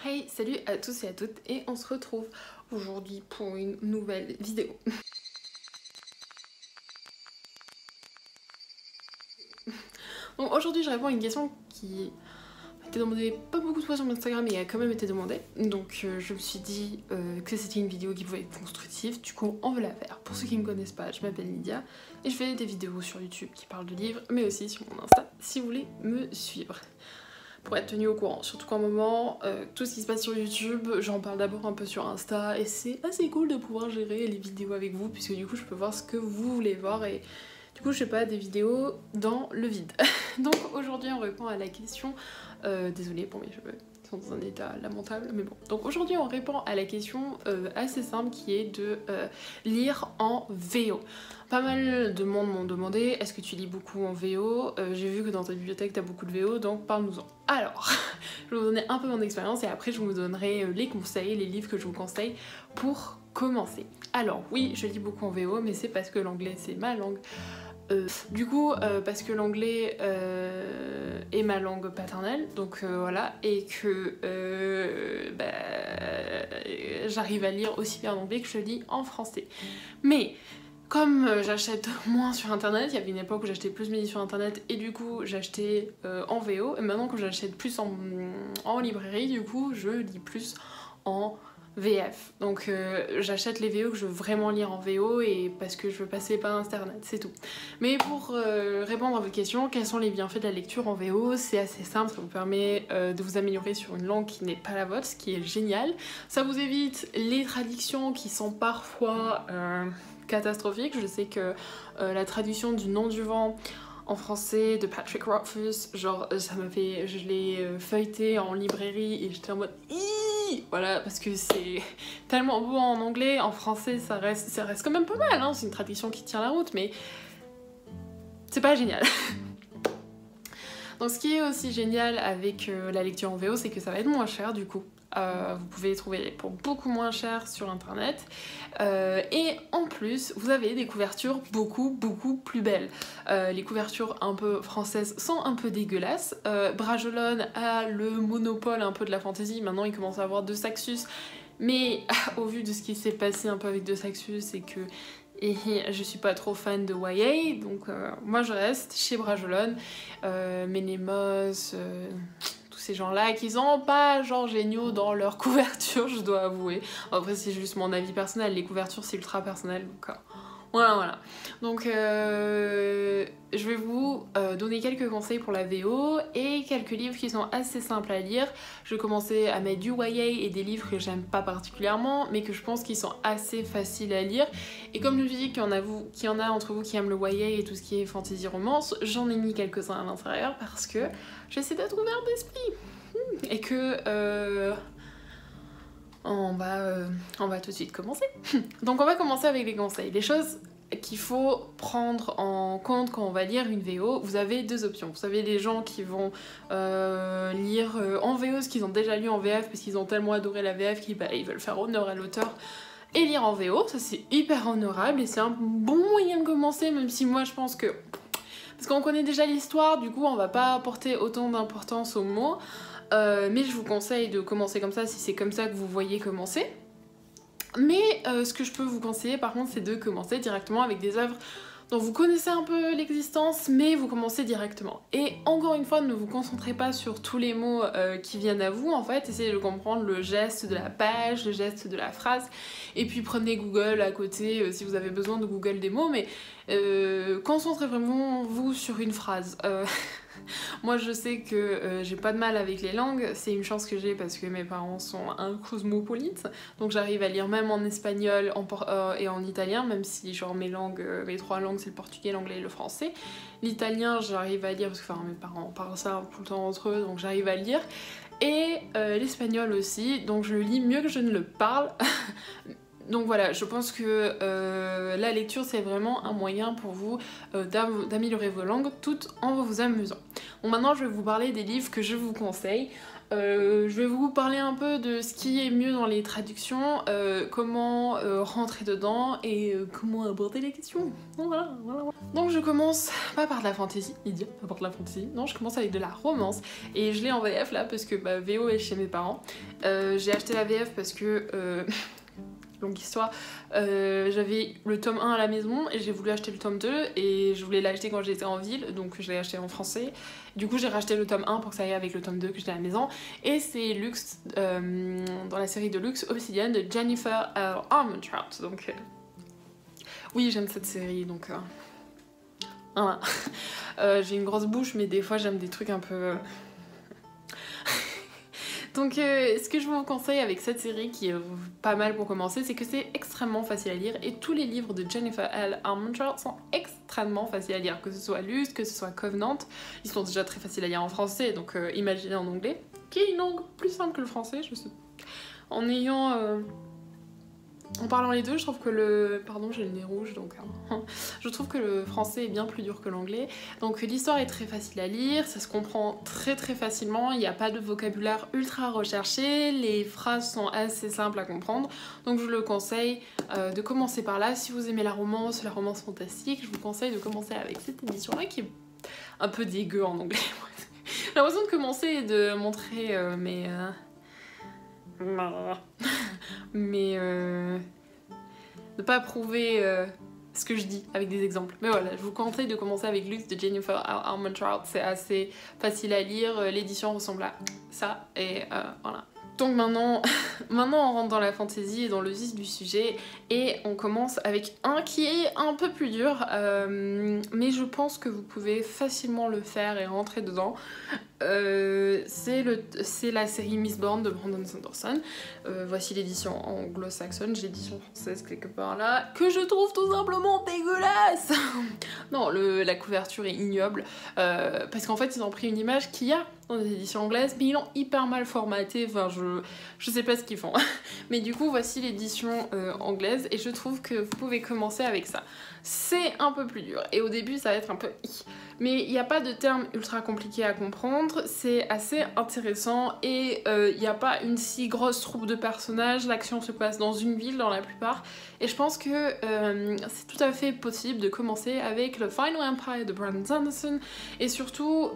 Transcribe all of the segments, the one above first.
Hey, salut à tous et à toutes et on se retrouve aujourd'hui pour une nouvelle vidéo. Donc aujourd'hui je réponds à une question qui a été demandée pas beaucoup de fois sur mon Instagram mais a quand même été demandée. Donc je me suis dit que c'était une vidéo qui pouvait être constructive, du coup on veut la faire. Pour ceux qui me connaissent pas, je m'appelle Lydia et je fais des vidéos sur YouTube qui parlent de livres mais aussi sur mon Insta si vous voulez me suivre. Pour être tenu au courant, surtout qu'en moment, tout ce qui se passe sur YouTube, j'en parle d'abord un peu sur Insta et c'est assez cool de pouvoir gérer les vidéos avec vous puisque du coup je peux voir ce que vous voulez voir et du coup je sais pas, des vidéos dans le vide. Donc aujourd'hui on répond à la question, désolée pour mes cheveux, ils sont dans un état lamentable mais bon. Donc aujourd'hui on répond à la question assez simple qui est de lire en VO. Pas mal de monde m'ont demandé, est-ce que tu lis beaucoup en VO? J'ai vu que dans ta bibliothèque t'as beaucoup de VO, donc parle-nous-en. Alors, je vais vous donner un peu mon expérience et après je vous donnerai les conseils, les livres que je vous conseille pour commencer. Alors oui, je lis beaucoup en VO, mais c'est parce que l'anglais c'est ma langue. Du coup, parce que l'anglais est ma langue paternelle, donc voilà, et que j'arrive à lire aussi bien en anglais que je lis en français. Mais comme j'achète moins sur internet, il y avait une époque où j'achetais plus mes livres sur internet et du coup j'achetais en VO, et maintenant que j'achète plus en librairie, du coup je lis plus en VF. Donc j'achète les VO que je veux vraiment lire en VO et parce que je veux passer par internet, c'est tout. Mais pour répondre à votre question, quels sont les bienfaits de la lecture en VO? C'est assez simple, ça vous permet de vous améliorer sur une langue qui n'est pas la vôtre, ce qui est génial. Ça vous évite les traductions qui sont parfois catastrophique. Je sais que la traduction du Nom du vent en français de Patrick Rothfuss, genre ça m'a fait, je l'ai feuilleté en librairie et j'étais en mode Ih, voilà, parce que c'est tellement beau en anglais, en français ça reste quand même pas mal, hein, c'est une traduction qui tient la route, mais c'est pas génial. Donc ce qui est aussi génial avec la lecture en VO, c'est que ça va être moins cher du coup. Vous pouvez les trouver pour beaucoup moins cher sur internet et en plus vous avez des couvertures beaucoup plus belles. Les couvertures un peu françaises sont un peu dégueulasses. Bragelonne a le monopole un peu de la fantasy, maintenant il commence à avoir De Saxus, mais au vu de ce qui s'est passé un peu avec De Saxus et que je suis pas trop fan de YA, donc moi je reste chez Bragelonne, Ménémos, ces gens-là qui sont pas genre géniaux dans leur couverture, je dois avouer. Après c'est juste mon avis personnel, les couvertures c'est ultra personnel, donc voilà. Donc je vais vous donner quelques conseils pour la VO et quelques livres qui sont assez simples à lire. Je vais commencer à mettre du YA et des livres que j'aime pas particulièrement mais que je pense qu'ils sont assez faciles à lire. Et comme je vous dis qu'il y en a entre vous qui aiment le YA et tout ce qui est fantasy romance, j'en ai mis quelques-uns à l'intérieur parce que j'essaie d'être ouverte d'esprit et que on va tout de suite commencer. Donc on va commencer avec les conseils. Les choses qu'il faut prendre en compte quand on va lire une VO, vous avez deux options. Vous avez les gens qui vont lire en VO ce qu'ils ont déjà lu en VF parce qu'ils ont tellement adoré la VF qu'ils veulent faire honneur à l'auteur et lire en VO. Ça c'est hyper honorable et c'est un bon moyen de commencer, même si moi je pense que parce qu'on connaît déjà l'histoire, du coup on va pas apporter autant d'importance aux mots. Mais je vous conseille de commencer comme ça si c'est comme ça que vous voyez commencer. Mais ce que je peux vous conseiller par contre c'est de commencer directement avec des œuvres dont vous connaissez un peu l'existence mais vous commencez directement. Et encore une fois ne vous concentrez pas sur tous les mots qui viennent à vous en fait, essayez de comprendre le geste de la page, le geste de la phrase et puis prenez Google à côté si vous avez besoin de Google des mots, mais concentrez vraiment vous sur une phrase. Moi je sais que j'ai pas de mal avec les langues, c'est une chance que j'ai parce que mes parents sont un cosmopolite, donc j'arrive à lire même en espagnol et en italien, même si genre mes trois langues c'est le portugais, l'anglais et le français. L'italien j'arrive à lire parce que mes parents parlent ça tout le temps entre eux, donc j'arrive à lire, et l'espagnol aussi, donc je le lis mieux que je ne le parle. Donc voilà, je pense que la lecture c'est vraiment un moyen pour vous d'améliorer vos langues tout en vous amusant. Bon maintenant je vais vous parler des livres que je vous conseille. Je vais vous parler un peu de ce qui est mieux dans les traductions, comment rentrer dedans et comment aborder les questions. Voilà. Donc je commence pas par de la fantasy, pas par de la fantasy, non, je commence avec de la romance et je l'ai en VF là parce que VO est chez mes parents. J'ai acheté la VF parce que longue histoire, j'avais le tome 1 à la maison et j'ai voulu acheter le tome 2 et je voulais l'acheter quand j'étais en ville, donc je l'ai acheté en français. Du coup j'ai racheté le tome 1 pour que ça aille avec le tome 2 que j'étais à la maison, et c'est Lux, dans la série de Lux Obsidian de Jennifer Armentrout. Donc oui, j'aime cette série, donc voilà. J'ai une grosse bouche mais des fois j'aime des trucs un peu... Donc ce que je vous conseille avec cette série, qui est pas mal pour commencer, c'est que c'est extrêmement facile à lire et tous les livres de Jennifer L. Armentrout sont extrêmement faciles à lire, que ce soit Lust, que ce soit Covenant. Ils sont déjà très faciles à lire en français, donc imaginez en anglais, qui est une langue plus simple que le français, je sais. En ayant... En parlant les deux, je trouve que le... Pardon, j'ai le nez rouge, donc... Je trouve que le français est bien plus dur que l'anglais. Donc l'histoire est très facile à lire, ça se comprend très facilement, il n'y a pas de vocabulaire ultra recherché, les phrases sont assez simples à comprendre. Donc je le conseille de commencer par là. Si vous aimez la romance fantastique, je vous conseille de commencer avec cette édition-là qui est un peu dégueu en anglais. J'ai l'impression de commencer et de montrer de pas prouver ce que je dis avec des exemples. Mais voilà, je vous conseille de commencer avec Lux de Jennifer Armentrout, c'est assez facile à lire, l'édition ressemble à ça, et voilà. Donc maintenant on rentre dans la fantasy et dans le vif du sujet, et on commence avec un qui est un peu plus dur, mais je pense que vous pouvez facilement le faire et rentrer dedans. C'est la série Mistborn de Brandon Sanderson. Voici l'édition anglo-saxonne, j'ai l'édition française quelque part là, que je trouve tout simplement dégueulasse. Non, la couverture est ignoble, parce qu'en fait ils ont pris une image qu'il y a dans les éditions anglaises, mais ils l'ont hyper mal formatée, enfin je sais pas ce qu'ils font. Mais du coup voici l'édition anglaise, et je trouve que vous pouvez commencer avec ça. C'est un peu plus dur, et au début ça va être un peu... Mais il n'y a pas de termes ultra compliqués à comprendre, c'est assez intéressant, et il n'y a pas une si grosse troupe de personnages, l'action se passe dans une ville dans la plupart, et je pense que c'est tout à fait possible de commencer avec le Final Empire de Brandon Sanderson, et surtout...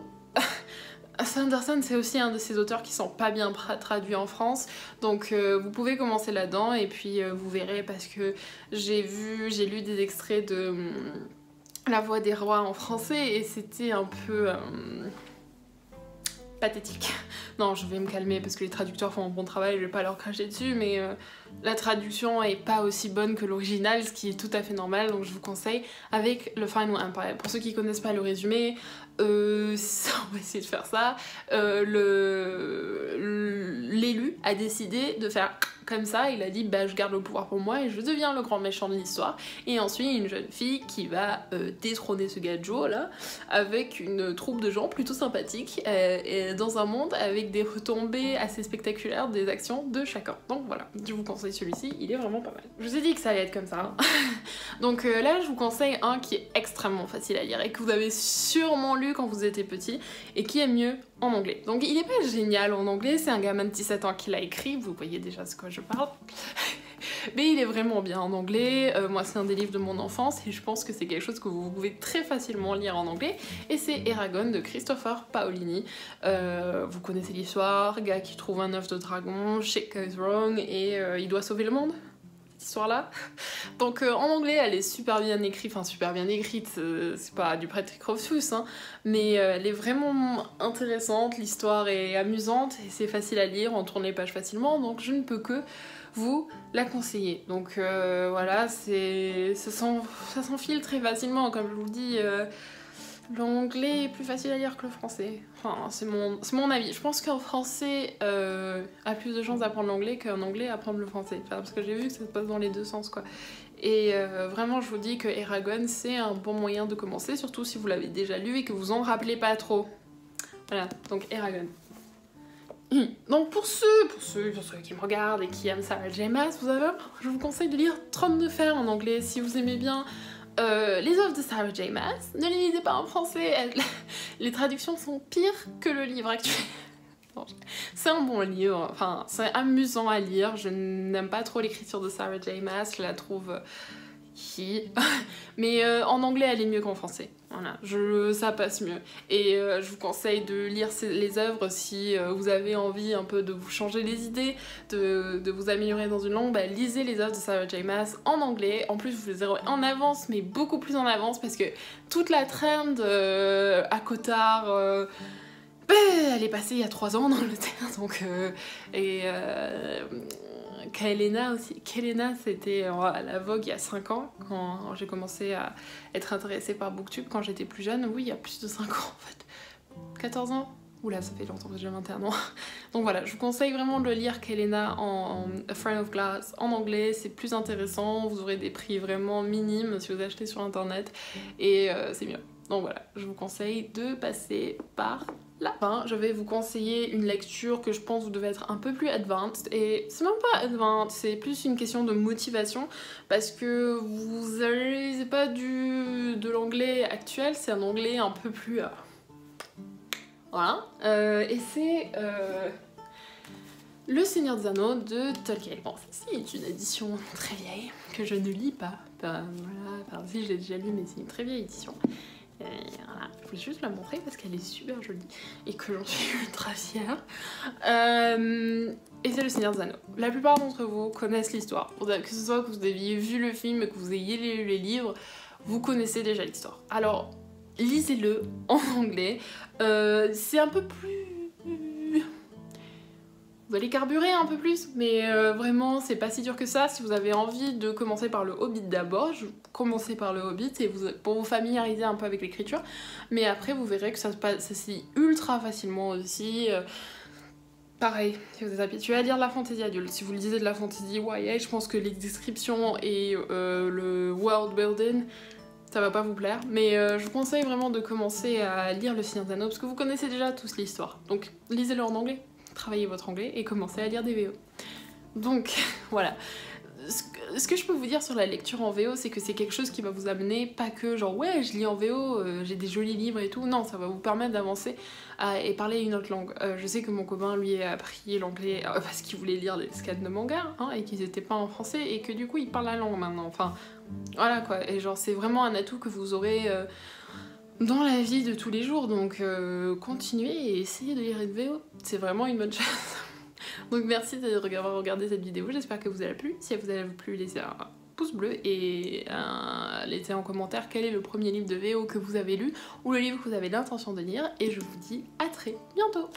Sanderson, c'est aussi un de ces auteurs qui sont pas bien traduits en France, donc vous pouvez commencer là-dedans, et puis vous verrez, parce que j'ai lu des extraits de La Voix des Rois en français, et c'était un peu pathétique. Non, je vais me calmer parce que les traducteurs font un bon travail, je vais pas leur cracher dessus, mais la traduction est pas aussi bonne que l'original, ce qui est tout à fait normal, donc je vous conseille avec le Final Empire. Pour ceux qui connaissent pas le résumé, on va essayer de faire ça. L'élu a décidé de faire comme ça, il a dit bah je garde le pouvoir pour moi et je deviens le grand méchant de l'histoire, et ensuite une jeune fille qui va détrôner ce gadjo là avec une troupe de gens plutôt sympathiques, et dans un monde avec des retombées assez spectaculaires des actions de chacun. Donc voilà, je vous conseille celui-ci, il est vraiment pas mal. Je vous ai dit que ça allait être comme ça, hein. Donc là je vous conseille un qui est extrêmement facile à lire et que vous avez sûrement lu quand vous étiez petit, et qui est mieux en anglais. Donc il est pas génial en anglais, c'est un gamin de 17 ans qui l'a écrit, vous voyez déjà ce que je parle. Mais il est vraiment bien en anglais, moi c'est un des livres de mon enfance et je pense que c'est quelque chose que vous pouvez très facilement lire en anglais, et c'est Eragon de Christopher Paolini. Vous connaissez l'histoire, gars qui trouve un œuf de dragon, shit goes wrong, et il doit sauver le monde, cette histoire-là. Donc en anglais elle est super bien écrite, enfin super bien écrite, c'est pas du Patrick Rothfuss, hein, mais elle est vraiment intéressante, l'histoire est amusante et c'est facile à lire, on tourne les pages facilement, donc je ne peux que vous la conseiller. Donc voilà, ça s'enfile très facilement, comme je vous le dis. L'anglais est plus facile à lire que le français. Enfin, c'est mon avis. Je pense qu'en français a plus de chances d'apprendre l'anglais qu'en anglais apprendre le français. Enfin, parce que j'ai vu que ça se passe dans les deux sens, quoi. Et vraiment, je vous dis que Eragon, c'est un bon moyen de commencer, surtout si vous l'avez déjà lu et que vous en rappelez pas trop. Voilà, donc Eragon. Donc pour ceux qui me regardent et qui aiment Sarah J. Maas, je vous conseille de lire Trône de fer en anglais. Si vous aimez bien les œuvres de Sarah J. Maas, ne les lisez pas en français, les traductions sont pires que le livre actuel. C'est un bon livre, enfin c'est amusant à lire, je n'aime pas trop l'écriture de Sarah J Maas, je la trouve mais en anglais elle est mieux qu'en français, voilà, ça passe mieux. Et je vous conseille de lire les œuvres si vous avez envie un peu de vous changer les idées, de vous améliorer dans une langue, bah, lisez les œuvres de Sarah J Maas en anglais. En plus vous les aurez en avance, mais beaucoup plus en avance, parce que toute la trend à Cotard, elle est passée il y a 3 ans en Angleterre, donc Kaelena aussi. Kaelena, c'était à la vogue il y a 5 ans, quand j'ai commencé à être intéressée par Booktube, quand j'étais plus jeune. Oui, il y a plus de 5 ans en fait. 14 ans. Oula, ça fait longtemps que j'ai 21 ans. Donc voilà, je vous conseille vraiment de lire Kaelena en A Friend of Glass en anglais, c'est plus intéressant, vous aurez des prix vraiment minimes si vous achetez sur internet, et c'est mieux. Donc voilà, je vous conseille de passer par là. Enfin, je vais vous conseiller une lecture que je pense vous devez être un peu plus advanced, et c'est même pas advanced, c'est plus une question de motivation, parce que vous avez, c'est pas de l'anglais actuel, c'est un anglais un peu plus... voilà, et c'est Le Seigneur des Anneaux de Tolkien. Bon, c'est une édition très vieille, que je ne lis pas, voilà, si je l'ai déjà lu, mais c'est une très vieille édition. Voilà, je voulais juste la montrer parce qu'elle est super jolie et que j'en suis ultra fière. Et c'est Le Seigneur des Anneaux. La plupart d'entre vous connaissent l'histoire. Que ce soit que vous ayez vu le film, que vous ayez lu les livres, vous connaissez déjà l'histoire. Alors, lisez-le en anglais. C'est un peu plus... Vous allez carburer un peu plus, mais vraiment c'est pas si dur que ça. Si vous avez envie de commencer par le Hobbit d'abord, commencez par le Hobbit et pour vous familiariser un peu avec l'écriture, mais après vous verrez que ça se lit ultra facilement aussi. Pareil, si vous êtes habitué à lire de la fantasy adulte, si vous lisez de la fantasy YA, je pense que les descriptions et le world building, ça va pas vous plaire, mais je vous conseille vraiment de commencer à lire Le Seigneur des Anneaux parce que vous connaissez déjà tous l'histoire, donc lisez-le en anglais. Travaillez votre anglais et commencez à lire des VO. Donc voilà. Ce que je peux vous dire sur la lecture en VO, c'est que c'est quelque chose qui va vous amener, pas que genre ouais je lis en VO, j'ai des jolis livres et tout, non, ça va vous permettre d'avancer et parler une autre langue. Je sais que mon copain lui a appris l'anglais parce qu'il voulait lire des scans de manga hein, et qu'ils étaient pas en français et que du coup il parle la langue maintenant, enfin voilà quoi, et genre c'est vraiment un atout que vous aurez dans la vie de tous les jours, donc continuez et essayez de lire une VO, c'est vraiment une bonne chose. Donc merci d'avoir regardé cette vidéo, j'espère que vous a plu. Si elle vous a plu, laissez un pouce bleu et laissez en commentaire quel est le premier livre de VO que vous avez lu ou le livre que vous avez l'intention de lire, et je vous dis à très bientôt.